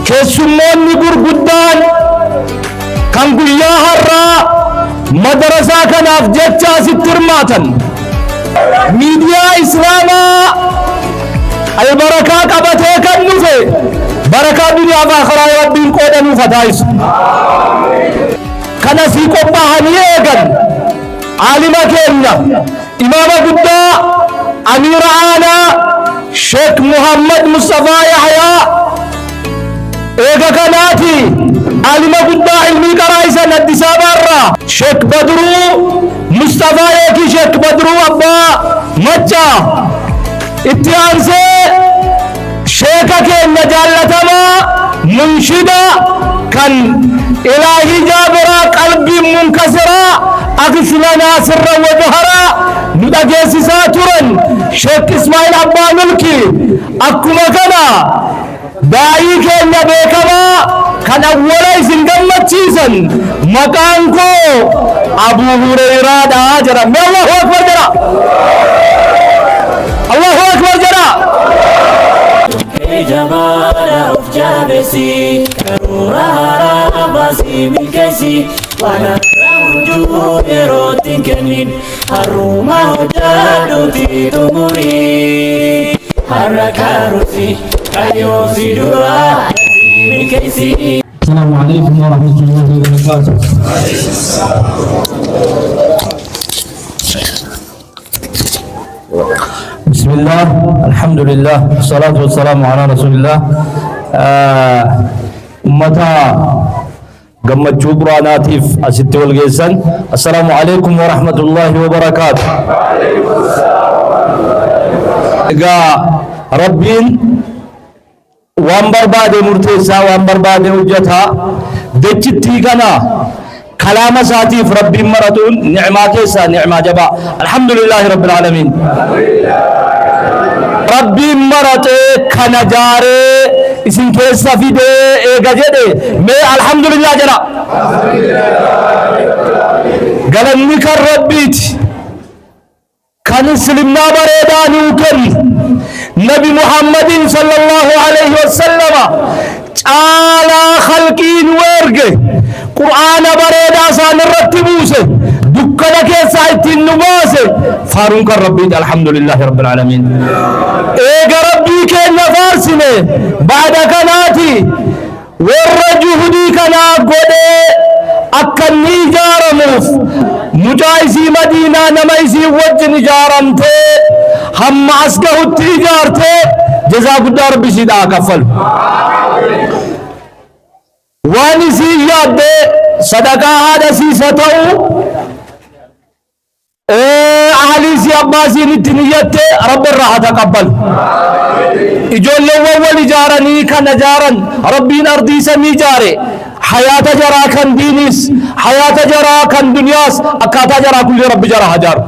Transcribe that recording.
keessummoonni gurguddaan kan guyyaa har'aa madarasaa kanaaf jecha asitti hirmaatan miidiyaa islaamaa albarakaa qabatee kan dhufe barakaa duniyaa fi akhiraa rabbiin qoodanuuf haa taasisu. Kanasii qophaa'anii eegan aalima keenya imaama guddaa amiira aanaa Sheek Muhammad Mustafaa Yahyaa eega kanaati aalima guddaa ilmii qaraa'isan Addis Ababaarraa Sheek Badruu Mustafaa yookiin Sheek Badruu abbaa Machaa itti aansee sheeka keenya jaallatamaa munshida kan ilaahii jaabiraa qalbii munkasiraa akshuna naasirra wajharaa nu dhageessisaa turan Sheek Ismaa'il Abbaa Mulki akkuma kana daa'ii keenya beekamaa kan awwala isin gammachiisan maqaan koo Abuu Hureyraadha jedhame. Allahu akbar jedha. Allahu akbar jedha. جمال أفجابسي كرورا رابسي من كيسي وانا وجود روت كنين الروما وجادو تموري حركة روسي كيوسي دورا من كيسي. السلام عليكم ورحمة الله وبركاته. بسم الله الحمد لله والصلاة والسلام على رسول الله. أمتا قمتشو براناتيف أستي والجيسان. السلام عليكم ورحمة الله وبركاته. ربين وانبر بعد مرتسا وانبر بعد وجتها دجتي كنا كلام ساتيف ربي مرتون نعماتيسا نعمة جبا الحمد لله رب العالمين. ربي مرتي كنجاري اسم كيسا في دي ايجاجي مي الحمد لله جنا قالني كالربيت كان سلمنا بريداني وكل نبي محمد صلى الله عليه وسلم على خلقين ورقه قرآن بريدا سان الرتبوسه دكنا كيسا النباسه فارون كالربيت الحمد لله رب العالمين. ايقا ربي كينا فارسنه بعد كناتي والرجهدي كنا قده أكني جارموف مجايسي مدينة نميسي وجن جارمته هم أسقه التجارته جزاك الدار بشيدا كفل وانسي ياد صدقاء هذا سيستو أهلي سي أباسي نتنيت رب الراحة تقبل إجول أول جارني كان جارا ربي أرضي سمي جاري حياة جرا كان دينيس حياة جرا كان دنياس أكاتا جرا كل رب جرا هجار